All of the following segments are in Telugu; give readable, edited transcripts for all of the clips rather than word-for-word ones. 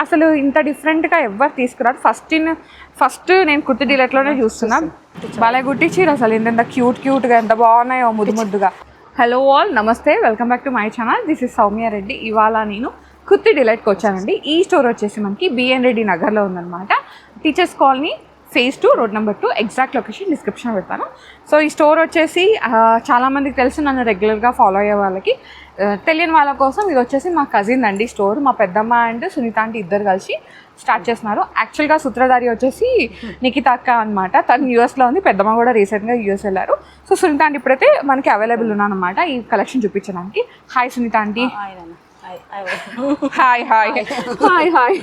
అసలు ఇంత డిఫరెంట్గా ఎవరు తీసుకురారు. ఫస్ట్ నేను కుర్తి డీలర్లోనే చూస్తున్నా. బాలే గుట్టించిరు అసలు ఎంత క్యూట్గా ఎంత బాగున్నాయో ముద్దుగా. హలో ఆల్, నమస్తే, welcome back to my channel. This is Soumya Reddy. ఇవాళ నేను కుర్తి డిలైట్కి వచ్చానండి. ఈ స్టోర్ వచ్చేసి మనకి బిఎన్ రెడ్డి నగర్లో ఉందన్నమాట. Teachers colony phase 2 road number 2. Exact location description పెడతాను. సో ఈ స్టోర్ వచ్చేసి చాలామందికి తెలుసు, నన్ను రెగ్యులర్గా ఫాలో అయ్యే వాళ్ళకి. తెలియని వాళ్ళ కోసం ఇది వచ్చేసి మా కజిన్ అండి స్టోర్. మా పెద్దమ్మ అండ్ సునీత ఆంటీ ఇద్దరు కలిసి స్టార్ట్ చేస్తున్నారు. యాక్చువల్గా సూత్రధారి వచ్చేసి నిఖిత అక్క అనమాట. తను యూఎస్లో ఉంది, పెద్దమ్మ కూడా రీసెంట్గా యూఎస్ వెళ్ళారు. సో సునీత ఆంటీ ఇప్పుడైతే మనకి అవైలబుల్ ఉన్నానమాట ఈ కలెక్షన్ చూపించడానికి. Hi Sunitha aunty. Hi hi hi hi.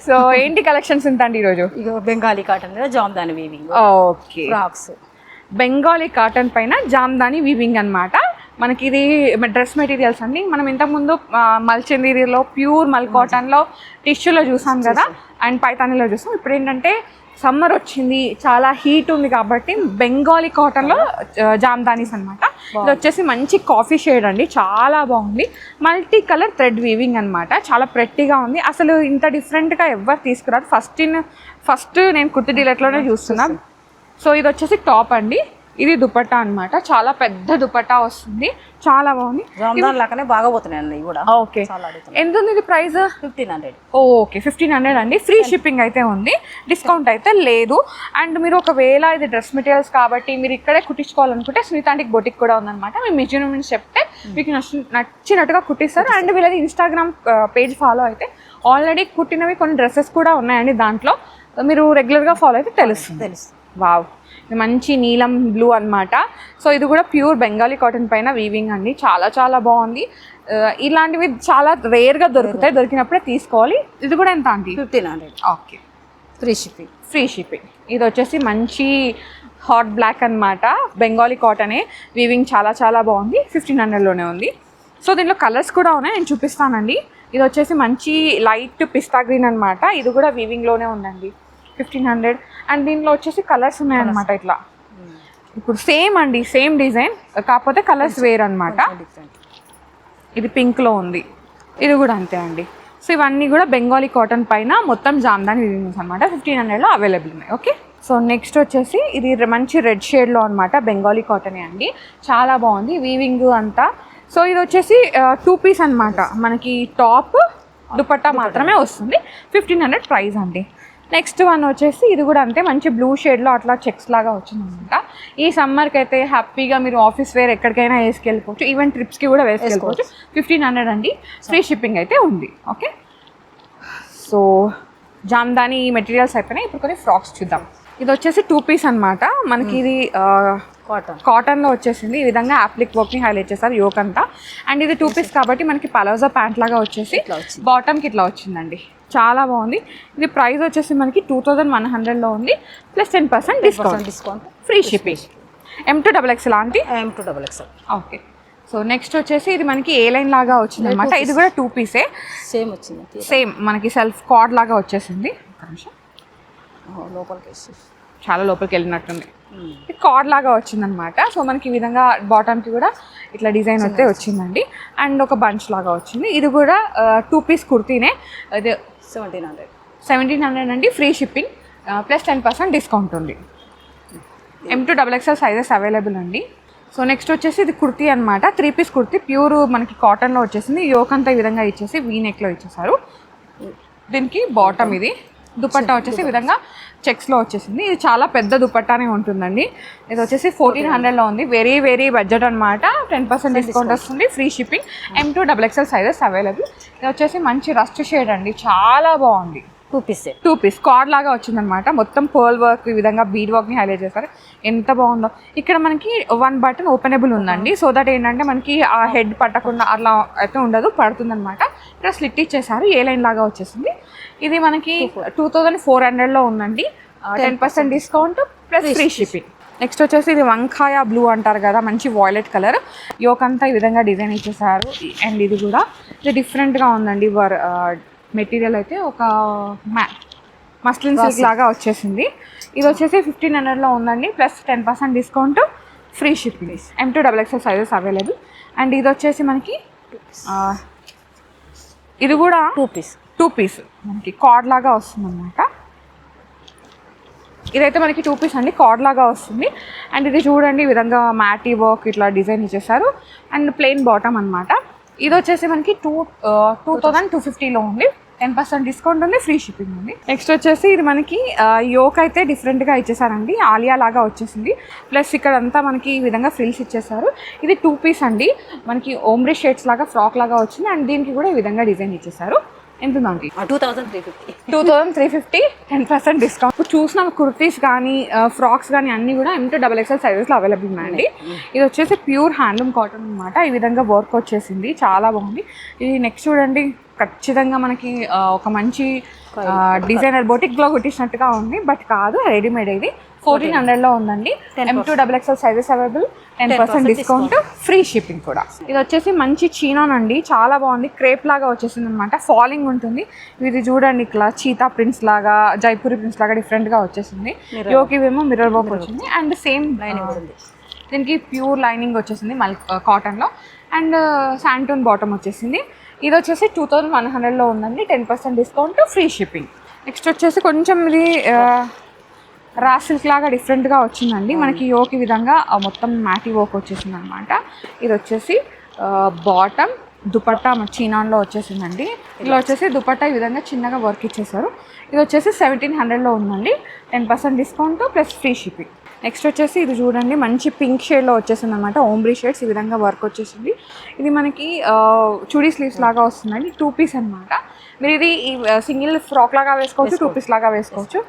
So ఏంటి కలెక్షన్స్ ఉంటాండి ఈరోజు? బెంగాలీ కాటన్ మీద Jamdani weaving. Okay, frocks Bengali cotton పైన జామ్దాని వీవింగ్ అనమాట. మనకి ఇది డ్రెస్ మెటీరియల్స్ అండి. మనం ఇంతకుముందు మల్చందీరిలో ప్యూర్ మల్ కాటన్లో టిష్యూలో చూసాం కదా, అండ్ పైతానీలో చూసాం. ఇప్పుడు ఏంటంటే సమ్మర్ వచ్చింది, చాలా హీట్ ఉంది కాబట్టి బెంగాలీ కాటన్లో జామ్దానీస్ అనమాట. ఇది వచ్చేసి మంచి కాఫీ షేడ్ అండి, చాలా బాగుంది. మల్టీ కలర్ థ్రెడ్ వీవింగ్ అనమాట, చాలా ప్రెట్టిగా ఉంది. అసలు ఇంత డిఫరెంట్గా ఎవరు తీసుకురారు. ఫస్ట్ నేను కుర్తి డీలర్లోనే చూస్తున్నా. సో ఇది వచ్చేసి టాప్ అండి, ఇది దుపట్టా అనమాట. చాలా పెద్ద దుపట్టా వస్తుంది, చాలా బాగుంది. లాగానే బాగా పోతున్నాయండి కూడా. ఓకే, ఎంత ఉంది ఇది ప్రైస్? 1500. ఓకే, 1500 అండి. ఫ్రీ షిప్పింగ్ అయితే ఉంది, డిస్కౌంట్ అయితే లేదు. అండ్ మీరు ఒకవేళ ఇది డ్రెస్ మెటీరియల్స్ కాబట్టి మీరు ఇక్కడే కుట్టించుకోవాలనుకుంటే సునీతాంటికి బొటిక్ కూడా ఉందన్నమాట. మీ మెజర్మెంట్స్ చెప్తే మీకు నచ్చినట్టుగా కుట్టిస్తారు. అండ్ వీళ్ళది ఇన్స్టాగ్రామ్ పేజ్ ఫాలో అయితే ఆల్రెడీ కుట్టినవి కొన్ని డ్రెస్సెస్ కూడా ఉన్నాయండి దాంట్లో. మీరు రెగ్యులర్గా ఫాలో అయితే తెలుస్తుంది. వావ్, ఇది మంచి నీలం బ్లూ అనమాట. సో ఇది కూడా ప్యూర్ బెంగాలీ కాటన్ పైన వీవింగ్ అండి, చాలా చాలా బాగుంది. ఇలాంటివి చాలా రేర్గా దొరుకుతాయి, దొరికినప్పుడే తీసుకోవాలి. ఇది కూడా ఎంత ఆంటీ? 1500. Okay, free shipping. ఇది వచ్చేసి మంచి హాట్ బ్లాక్ అనమాట, బెంగాలీ కాటనే, వీవింగ్ చాలా చాలా బాగుంది. 1500లోనే ఉంది. సో దీంట్లో కలర్స్ కూడా ఉన్నాయి, నేను చూపిస్తానండి. ఇది వచ్చేసి మంచి లైట్ పిస్తా గ్రీన్ అనమాట, ఇది కూడా వీవింగ్లోనే ఉందండి. 1500. అండ్ దీనిలో వచ్చేసి కలర్స్ ఉన్నాయన్నమాట. ఇట్లా ఇప్పుడు సేమ్ అండి, సేమ్ డిజైన్, కాకపోతే కలర్స్ వేర్ అనమాట. ఇది పింక్లో ఉంది, ఇది కూడా అంతే అండి. సో ఇవన్నీ కూడా బెంగాలీ కాటన్ పైన మొత్తం జామ్దాని వీవింగ్స్ అనమాట. 1500లో అవైలబుల్ ఉన్నాయి. ఓకే, సో నెక్స్ట్ వచ్చేసి ఇది మంచి రెడ్ షేడ్లో అనమాట, బెంగాలీ కాటనే అండి, చాలా బాగుంది వీవింగ్ అంతా. సో ఇది వచ్చేసి 2 పీస్ అనమాట, మనకి టాప్ దుపట్టా మాత్రమే వస్తుంది. 1500 ప్రైస్ అండి. నెక్స్ట్ వన్ వచ్చేసి ఇది కూడా అంతే, మంచి బ్లూ షేడ్లో అట్లా చెక్స్ లాగా వచ్చిందనమాట. ఈ సమ్మర్కి అయితే హ్యాపీగా మీరు ఆఫీస్ వేర్ ఎక్కడికైనా వేసుకెళ్ళిపోవచ్చు, ఈవెన్ ట్రిప్స్కి కూడా వేసుకెళ్ళిపోవచ్చు. 1500 అండి, ఫ్రీ షిప్పింగ్ అయితే ఉంది. ఓకే, సో జామ్దాని మెటీరియల్స్ అయిపోయినాయి. ఇప్పుడు కొన్ని ఫ్రాక్స్ చూద్దాం. ఇది వచ్చేసి 2 పీస్ అనమాట, మనకి ఇది కాటన్లో వచ్చేసింది. ఈ విధంగా యాప్లిక్ వర్క్ని హైలైట్ చేస్తారు యోక్ అంతా. అండ్ ఇది 2 పీస్ కాబట్టి మనకి పలాజో ప్యాంట్ లాగా వచ్చేసి బాటమ్కి ఇట్లా వచ్చిందండి, చాలా బాగుంది. ఇది ప్రైస్ వచ్చేసి మనకి 2100లో ఉంది, plus 10% discount, free shipping. M2XXL లాంటి M2XXL. ఓకే, సో నెక్స్ట్ వచ్చేసి ఇది మనకి ఏ లైన్ లాగా వచ్చింది అనమాట. ఇది కూడా 2 పీసే, సేమ్ వచ్చింది, సేమ్ మనకి సెల్ఫ్ కార్డ్ లాగా వచ్చేసింది. చాలా లోపలికి వెళ్ళినట్టుంది, కార్డ్ లాగా వచ్చిందనమాట. సో మనకి ఈ విధంగా బాటమ్కి కూడా ఇట్లా డిజైన్ అయితే వచ్చిందండి. అండ్ ఒక బంచ్ లాగా వచ్చింది. ఇది కూడా 2 పీస్ కుర్తీనే, ఇది 1700 అండి, ఫ్రీ షిప్పింగ్, ప్లస్ 10% డిస్కౌంట్ ఉంది. M2XXL సైజెస్ అవైలబుల్ అండి. సో నెక్స్ట్ వచ్చేసి ఇది కుర్తీ అనమాట, 3 పీస్ కుర్తీ, ప్యూర్ మనకి కాటన్లో వచ్చేసింది. యోక్ అంతా ఈ విధంగా ఇచ్చేసి వీ నెక్లో ఇచ్చేసారు. దీనికి బాటమ్, ఇది దుపట్టా వచ్చేసి ఈ విధంగా చెక్స్లో వచ్చేసింది. ఇది చాలా పెద్ద దుపట్టానే ఉంటుందండి. ఇది వచ్చేసి 1400లో ఉంది, వెరీ వెరీ బడ్జెట్ అనమాట. 10% డిస్కౌంట్ వస్తుంది, free shipping. M2XXL sizes available. ఇది వచ్చేసి మంచి రస్ట్ షేడ్ అండి, చాలా బాగుంది. 2 పీస్ కార్డ్ లాగా వచ్చిందనమాట, మొత్తం పర్ల్ వర్క్, ఈ విధంగా బీడ్ వర్క్ని హైలైట్ చేస్తారు, ఎంత బాగుందో. ఇక్కడ మనకి 1 బటన్ ఓపెనబుల్ ఉందండి, సో దట్ ఏంటంటే మనకి ఆ హెడ్ పట్టకుండా అలా అయితే ఉండదు, పడుతుందనమాట. ఇక్కడ స్లిట్ ఇచ్చేసారు, ఏ లైన్ లాగా వచ్చేసింది. ఇది మనకి 2400లో ఉందండి, 10% discount plus free shipping. Next వచ్చేసి ఇది వంకాయ బ్లూ అంటారు కదా, మంచి వాయిలెట్ కలర్, యోక్ అంతా ఈ విధంగా డిజైన్ ఇచ్చేసారు. అండ్ ఇది కూడా ఇది డిఫరెంట్గా ఉందండి. మెటీరియల్ అయితే ఒక మస్లిన్ సిల్క్ లాగా వచ్చేసింది. ఇది వచ్చేసి 1500లో ఉందండి, plus 10% discount, free shipping. M2XXL sizes available. And ఇది వచ్చేసి మనకి ఇది కూడా 2 పీస్ 2 పీస్ మనకి కార్డ్ లాగా వస్తుంది అనమాట. ఇదైతే మనకి 2 పీస్ అండి, కార్డ్ లాగా వస్తుంది. అండ్ ఇది చూడండి ఈ విధంగా మ్యాటీ వర్క్ ఇట్లా డిజైన్ ఇచ్చేసారు అండ్ ప్లెయిన్ బాటమ్ అనమాట. ఇది వచ్చేసి మనకి 2250లో ఉంది. 10% డిస్కౌంట్ ఉంది, ఫ్రీ షిప్పింగ్ ఉంది. నెక్స్ట్ వచ్చేసి ఇది మనకి యోక్ అయితే డిఫరెంట్గా ఇచ్చేసారండి, ఆలియా లాగా వచ్చేసింది. ప్లస్ ఇక్కడ అంతా మనకి ఈ విధంగా ఫ్రిల్స్ ఇచ్చేసారు. ఇది 2 పీస్ అండి, మనకి ఓమ్బ్రీ షేడ్స్ లాగా ఫ్రాక్ లాగా వచ్చింది. అండ్ దీనికి కూడా ఈ విధంగా డిజైన్ ఇచ్చేసారు. ఎంత ఉందండి? 2350 10% డిస్కౌంట్. ఇప్పుడు చూసిన కుర్తీస్ కానీ ఫ్రాక్స్ కానీ అన్నీ కూడా M2XXL సైజెస్లో అవైలబుల్ ఉన్నాయండి. ఇది వచ్చేసి ప్యూర్ హ్యాండ్లూమ్ కాటన్ అనమాట. ఈ విధంగా వర్క్ వచ్చేసింది, చాలా బాగుంది. ఇది నెక్స్ట్ చూడండి, ఖచ్చితంగా మనకి ఒక మంచి డిజైనర్ బొటిక్లో కుట్టించినట్టుగా ఉంది, బట్ కాదు, రెడీమేడ్. ఇది 1400లో ఉందండి. M2XXL sizes available, 10% discount, free shipping కూడా. ఇది వచ్చేసి మంచి చీనాన్ అండి, చాలా బాగుంది. క్రేప్ లాగా వచ్చేసింది అనమాట, ఫాలింగ్ ఉంటుంది. ఇది చూడండి ఇట్లా చీతా ప్రింట్స్ లాగా, జైపూరి ప్రింట్స్ లాగా డిఫరెంట్గా వచ్చేసింది. యోకివేమో మిర్రర్ వర్క్ వచ్చింది అండ్ సేమ్ దీనికి ప్యూర్ లైనింగ్ వచ్చేసింది కాటన్లో అండ్ శాంటూన్ బాటమ్ వచ్చేసింది. ఇది వచ్చేసి 2100లో ఉందండి, 10% డిస్కౌంట్, ఫ్రీ షిప్పింగ్. నెక్స్ట్ వచ్చేసి కొంచెం ఇది రా సిల్క్ లాగా డిఫరెంట్గా వచ్చిందండి. మనకి యోకి విధంగా మొత్తం మ్యాటీ వర్క్ వచ్చేసింది అనమాట. ఇది వచ్చేసి బాటమ్ దుపట్టా చీనాన్లో వచ్చేసిందండి. ఇలా వచ్చేసి దుపట్టా ఈ విధంగా చిన్నగా వర్క్ ఇచ్చేసారు. ఇది వచ్చేసి 1700లో ఉందండి, 10% discount plus free shipping. Next వచ్చేసి ఇది చూడండి, మంచి పింక్ షేడ్లో వచ్చేసింది అనమాట, ఓమ్బ్రీ షేడ్స్ ఈ విధంగా వర్క్ వచ్చేసింది. ఇది మనకి చుడీ స్లీవ్స్ లాగా వస్తుందండి, 2 పీస్ అనమాట. మీరు ఇది సింగిల్ ఫ్రాక్ లాగా వేసుకోవచ్చు, 2 పీస్ లాగా వేసుకోవచ్చు.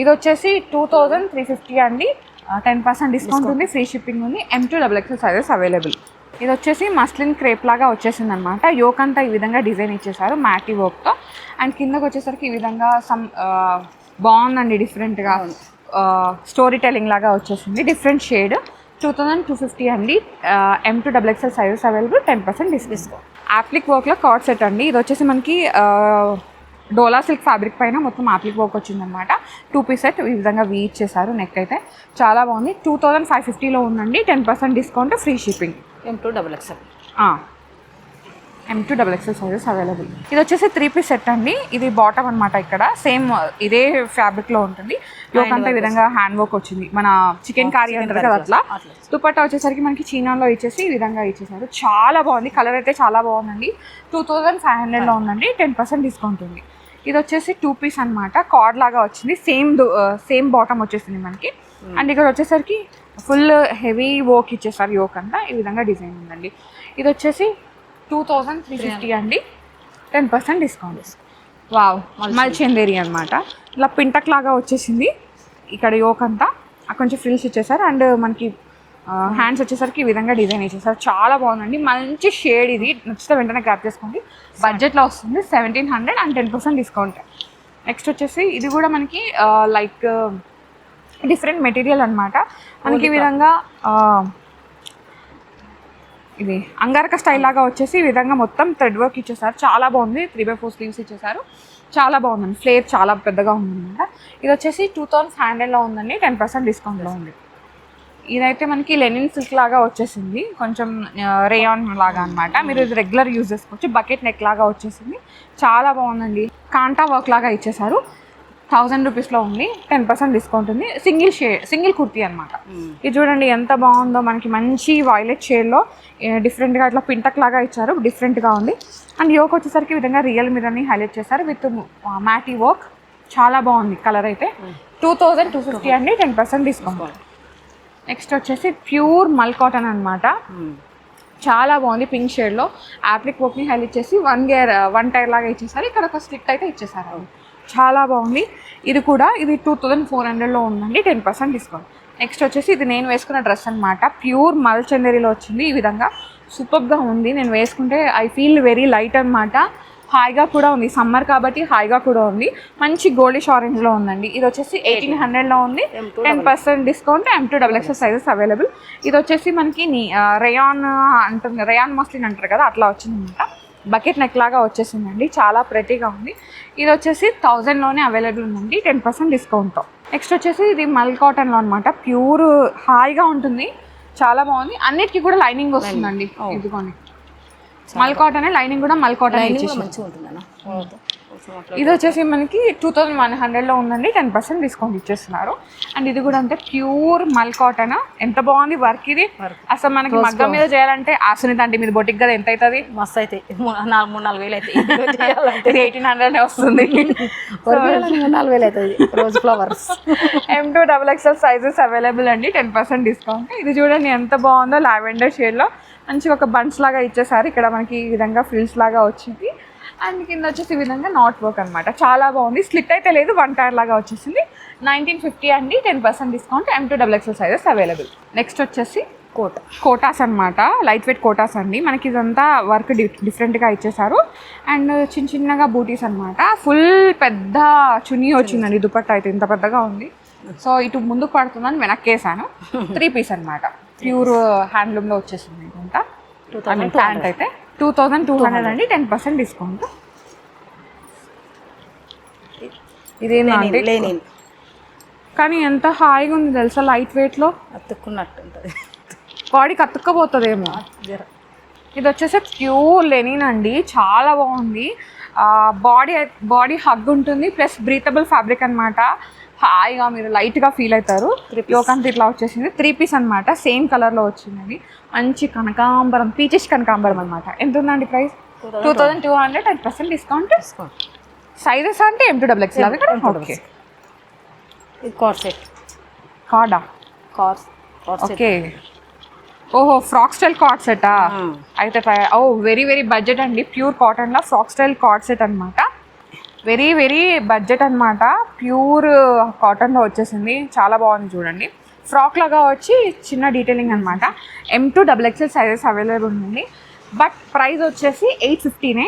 ఇది వచ్చేసి 2350 అండి, 10% డిస్కౌంట్ ఉంది, ఫ్రీ షిప్పింగ్ ఉంది. M2XXL sizes available. ఇది వచ్చేసి మస్లిన్ క్రేప్ లాగా వచ్చేసింది అనమాట. యోక్ అంతా ఈ విధంగా డిజైన్ ఇచ్చేసారు మ్యాటీ వర్క్తో. అండ్ కిందకు వచ్చేసరికి ఈ విధంగా బాగుందండి, డిఫరెంట్గా స్టోరీ టెల్లింగ్ లాగా వచ్చేసింది, డిఫరెంట్ షేడ్. 2250 అండి, M2XXL sizes available, 10% discount. Appliqué వర్క్లో కార్డ్ సెట్ అండి. ఇది వచ్చేసి మనకి డోలా సిల్క్ ఫ్యాబ్రిక్ పైన మొత్తం యాప్లిక్ వర్క్ వచ్చిందనమాట. 2 పీస్ సెట్ ఈ విధంగా వీ ఇచ్చేసారు. నెక్ అయితే చాలా బాగుంది, 2550లో ఉందండి, 10% discount, free shipping. M2XXL sizes available. ఇది వచ్చేసి 3 పీస్ సెట్ అండి. ఇది బాటమ్ అనమాట, ఇక్కడ సేమ్ ఇదే ఫ్యాబ్రిక్లో ఉంటుంది. యోక్ అంతా ఈ విధంగా హ్యాండ్ వర్క్ వచ్చింది, మన చికెన్ కర్రీ అంటారు కదా అట్లా. దుపట్టా వచ్చేసరికి మనకి చీనాన్లో ఇచ్చేసి ఈ విధంగా ఇచ్చేసారు. చాలా బాగుంది, కలర్ అయితే చాలా బాగుందండి. 2500లో ఉందండి, 10% డిస్కౌంట్ ఉంది. ఇది వచ్చేసి 2 పీస్ అనమాట, కార్డ్ లాగా వచ్చింది. సేమ్ బాటమ్ వచ్చేసింది మనకి. అండ్ ఇక్కడ వచ్చేసరికి ఫుల్ హెవీ వర్క్ ఇచ్చేసారు, యోక్ అంతా ఈ విధంగా డిజైన్ ఉందండి. ఇది వచ్చేసి 2350 అండి, 10% డిస్కౌంట్. వావ్, మల్చందేరి అనమాట. ఇలా పింటక్ లాగా వచ్చేసింది, ఇక్కడ యోక్ అంతా కొంచెం ఫ్రిల్స్ ఇచ్చేసారు. అండ్ మనకి హ్యాండ్స్ వచ్చేసరికి ఈ విధంగా డిజైన్ ఇచ్చేసారు, చాలా బాగుందండి. మంచి షేడ్, ఇది నచ్చితే వెంటనే గ్రాప్ చేసుకోండి. బడ్జెట్లో వస్తుంది, 1700 అండ్ 10% డిస్కౌంట్. నెక్స్ట్ వచ్చేసి ఇది కూడా మనకి లైక్ డిఫరెంట్ మెటీరియల్ అనమాట. మనకి ఈ విధంగా ఇది అంగారక స్టైల్ లాగా వచ్చేసి ఈ విధంగా మొత్తం థ్రెడ్ వర్క్ ఇచ్చేసారు, చాలా బాగుంది. 3/4 స్లీవ్స్ ఇచ్చేసారు, చాలా బాగుందండి. ఫ్లేర్ చాలా పెద్దగా ఉందన్నమాట. ఇది వచ్చేసి 2500లో ఉందండి, 10% డిస్కౌంట్లో ఉంది. ఇదైతే మనకి లెనిన్ సిల్క్ లాగా వచ్చేసింది, కొంచెం రేయాన్ లాగా అనమాట. మీరు ఇది రెగ్యులర్ యూజ్ చేసుకోవచ్చు. బకెట్ నెక్ లాగా వచ్చేసింది, చాలా బాగుందండి. కాంటా వర్క్ లాగా ఇచ్చేసారు, 1000 రూపీస్లో ఉంది, 10% డిస్కౌంట్ ఉంది. సింగిల్ కుర్తీ అనమాట. ఇది చూడండి ఎంత బాగుందో, మనకి మంచి వైలెట్ షేడ్లో డిఫరెంట్గా ఇట్లా పింటక్ లాగా ఇచ్చారు, డిఫరెంట్గా ఉంది. అండ్ యోక్ వచ్చేసరికి ఈ విధంగా రియల్ మిర్రర్ని హైలైట్ చేశారు విత్ మ్యాటీ వర్క్, చాలా బాగుంది. కలర్ అయితే 2250 అండి, 10% డిస్కౌంట్. నెక్స్ట్ వచ్చేసి ప్యూర్ మల్ కాటన్ అనమాట, చాలా బాగుంది. పింక్ షేడ్లో యాప్లిక్ వర్క్ని హైలైట్ చేసి 1 టైర్ లాగా ఇచ్చేసారు. ఇక్కడ ఒక స్లిట్ అయితే ఇచ్చేసారు, చాలా బాగుంది. ఇది కూడా 2400లో ఉందండి, 10% డిస్కౌంట్. నెక్స్ట్ వచ్చేసి ఇది నేను వేసుకున్న డ్రెస్ అనమాట, ప్యూర్ మల్ చందేరిలో వచ్చింది. ఈ విధంగా సూపర్గా ఉంది, నేను వేసుకుంటే ఐ ఫీల్ వెరీ లైట్ అనమాట. హాయిగా కూడా ఉంది, సమ్మర్ కాబట్టి హాయిగా కూడా ఉంది. మంచి గోల్డిష్ ఆరెంజ్లో ఉందండి. ఇది వచ్చేసి 1800లో ఉంది, 10% డిస్కౌంట్. M2XXL sizes available. ఇది వచ్చేసి మనకి రేయాన్ అంటుంది, రేయాన్ మస్లిన్ అంటారు కదా, అట్లా వచ్చిందనమాట. బకెట్ నెక్ లాగా వచ్చేసిందండి, చాలా ప్రెటీగా ఉంది. ఇది వచ్చేసి 1000లోనే అవైలబుల్ ఉందండి, 10% డిస్కౌంట్తో. నెక్స్ట్ వచ్చేసి ఇది మల్ కాటన్లో అనమాట, ప్యూర్ హాయిగా ఉంటుంది, చాలా బాగుంది. అన్నిటికీ కూడా లైనింగ్ వస్తుందండి, ఇదిగోండి మల్ కాటన్, లైనింగ్ కూడా మల్ కాటన్. ఇది వచ్చేసి మనకి 2100లో ఉందండి, 10% డిస్కౌంట్ ఇచ్చేస్తున్నారు. అండ్ ఇది కూడా అంటే ప్యూర్ మల్ కాటన్. ఎంత బాగుంది వర్క్ ఇది. అసలు మనకి మగ్గం మీద చేయాలంటే ఆసునిత అంటే మీద బొటిక్ కదా ఎంత అవుతుంది? మస్తు అయితే 3-4 వేలు అవుతాయి. ఇది 1800 వస్తుంది. 4 వేలు అవుతుంది. Rose flowers M2 XXL sizes available అండి, 10% డిస్కౌంట్. ఇది చూడండి ఎంత బాగుందో, లావెండర్ షేడ్లో మంచిగా ఒక బంచ్ లాగా ఇచ్చేసారు. ఇక్కడ మనకి ఈ విధంగా ఫ్రిల్స్ లాగా వచ్చింది. అండ్ కింద వచ్చేసి ఈ విధంగా నాట్ వర్క్ అనమాట. చాలా బాగుంది. స్లిట్ అయితే లేదు, 1 టైర్ లాగా వచ్చేసింది. 1950 అండి, 10% discount. M2 XXL sizes available. Next వచ్చేసి కోటాస్ అనమాట. లైట్ వెయిట్ కోటాస్ అండి. మనకి ఇదంతా వర్క్ డిఫరెంట్గా ఇచ్చేసారు. అండ్ చిన్న చిన్నగా బూటీస్ అనమాట. ఫుల్ పెద్ద చున్నీ వచ్చిందండి. దుపట్టా అయితే ఇంత పెద్దగా ఉంది. సో ఇటు ముందుకు పడుతుందని వెనక్కి వేసాను. 3 పీస్ అనమాట. ప్యూర్ హ్యాండ్లూమ్లో వచ్చేసింది ఇదంతా. ప్యాంట్ అయితే 2200 అండి, 10% డిస్కౌంట్. ఇదేంటి లేనిన్ కానీ ఎంత హాయిగా ఉంది తెలుసా, లైట్ వెయిట్లో. అతుక్కున్నట్టు ఉంటుంది. బాడీకి అతుక్కపోతుందేమో. ఇది వచ్చేసి ప్యూర్ లెనిన్ అండి, చాలా బాగుంది. బాడీ హగ్ ఉంటుంది, ప్లస్ బ్రీతబుల్ ఫ్యాబ్రిక్ అనమాట. హాయిగా మీరు లైట్గా ఫీల్ అవుతారు. యోకంతా ఇట్లా వచ్చేసింది. 3 పీస్ అనమాట, సేమ్ కలర్లో వచ్చింది. మంచి కనకాంబరం, పీచెస్ కనకాంబరం అనమాట. ఎంత ఉందండి ప్రైస్? 2200, 10% డిస్కౌంట్. సైజెస్ అంటే M2 XXL అవి కూడా. ఓకే, ఇది కార్డ్ సెట్. కార్డా? ఓకే. ఓహో, ఫ్రాక్ స్టైల్ కార్డ్ సెటా? అయితే వెరీ వెరీ బడ్జెట్ అండి. ప్యూర్ కాటన్లో ఫ్రాక్ స్టైల్ కార్డ్ సెట్ అనమాట. వెరీ వెరీ బడ్జెట్ అనమాట. ప్యూర్ కాటన్లో వచ్చేసింది. చాలా బాగుంది చూడండి. ఫ్రాక్ లాగా వచ్చి చిన్న డీటెయిలింగ్ అనమాట. M2 XXL సైజెస్ అవైలబుల్ ఉంది. బట్ ప్రైస్ వచ్చేసి 850నే.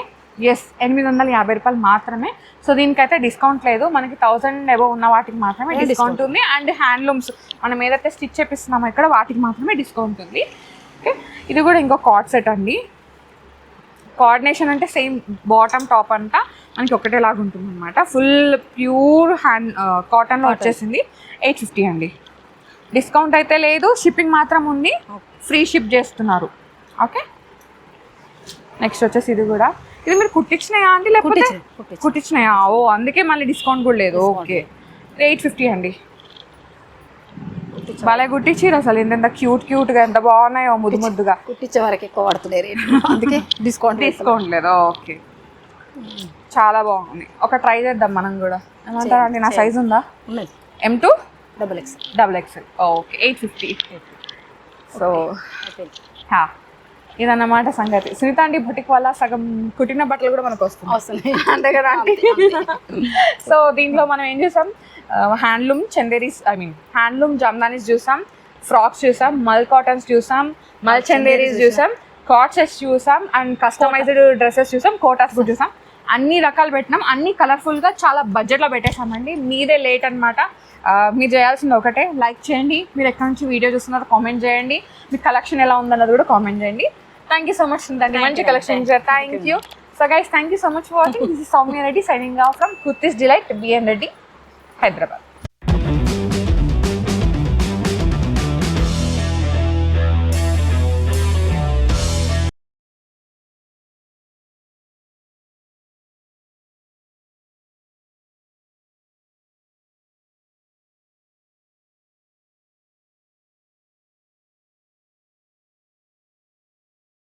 ఎస్, 850 రూపాయలు మాత్రమే. సో దీనికైతే డిస్కౌంట్ లేదు. మనకి 1000 అబోవ్ ఉన్న వాటికి మాత్రమే డిస్కౌంట్ ఉంది. అండ్ హ్యాండ్లూమ్స్ మనం ఏదైతే స్టిచ్ చేపిస్తున్నామో ఇక్కడ వాటికి మాత్రమే డిస్కౌంట్ ఉంది. ఓకే, ఇది కూడా ఇంకో కార్డ్ సెట్ అండి. కోఆర్డినేషన్ అంటే సేమ్ బాటమ్ టాప్ అంతా మనకి ఒకటేలాగా ఉంటుంది అనమాట. ఫుల్ ప్యూర్ కాటన్లో వచ్చేసింది. 850 అండి. డిస్కౌంట్ అయితే లేదు, షిప్పింగ్ మాత్రం ఉంది. ఫ్రీ షిప్ చేస్తున్నారు. ఓకే, నెక్స్ట్ వచ్చేసి ఇది కూడా. ఇది మీరు కుట్టించినాయా అండి లేకపోతే? కుట్టించినాయా? ఓ, అందుకే మళ్ళీ డిస్కౌంట్ కూడా లేదు. ఓకే, 850 అండి. భలే కుట్టించారు అసలు. ఎంత క్యూట్గా ఎంత బాగున్నాయో, ముద్దుగా. కుట్టించే వరకు ఎక్కువ పడుతున్నాయి, అందుకే డిస్కౌంట్ లేదు. ఓకే, చాలా బాగుంది. ఒక ట్రై చేద్దాం మనం కూడా. ఏమంటారా అండి? నా సైజ్ ఉందా? M2 XXL. ఓకే, 850. సో ఇదన్నమాట సంగతి. సునీత అండి బుటిక్ వల్ల సగం కుట్టిన బట్టలు కూడా మనకు వస్తుంది, అంతే కదా అండి? సో దీంట్లో మనం ఏం చూసాం? హ్యాండ్లూమ్ చందేరీస్, హ్యాండ్లూమ్ జమ్దానీస్ చూసాం, ఫ్రాక్స్ చూసాం, మల్ కాటన్స్ చూసాం, మల్ చందేరీస్ చూసాం, కార్డ్ సెట్స్ చూసాం, అండ్ కస్టమైజ్డ్ డ్రెస్సెస్ చూసాం, కోటాస్ కూడా చూసాం. అన్ని రకాలు పెట్టినాం, అన్ని కలర్ఫుల్గా చాలా బడ్జెట్లో పెట్టేసామండి. మీదే లేట్ అనమాట. మీరు చేయాల్సింది ఒకటే, లైక్ చేయండి. మీరు ఎక్కడి నుంచి వీడియో చూస్తున్నారో కామెంట్ చేయండి. మీ కలెక్షన్ ఎలా ఉందన్నది కూడా కామెంట్ చేయండి. థ్యాంక్ యూ సో మచ్ ఉందండి, మంచి collection. Thank you. So guys, thank you so much for watching. This is Soumya Reddy signing off from kurtis delight, BN Reddy, Hyderabad.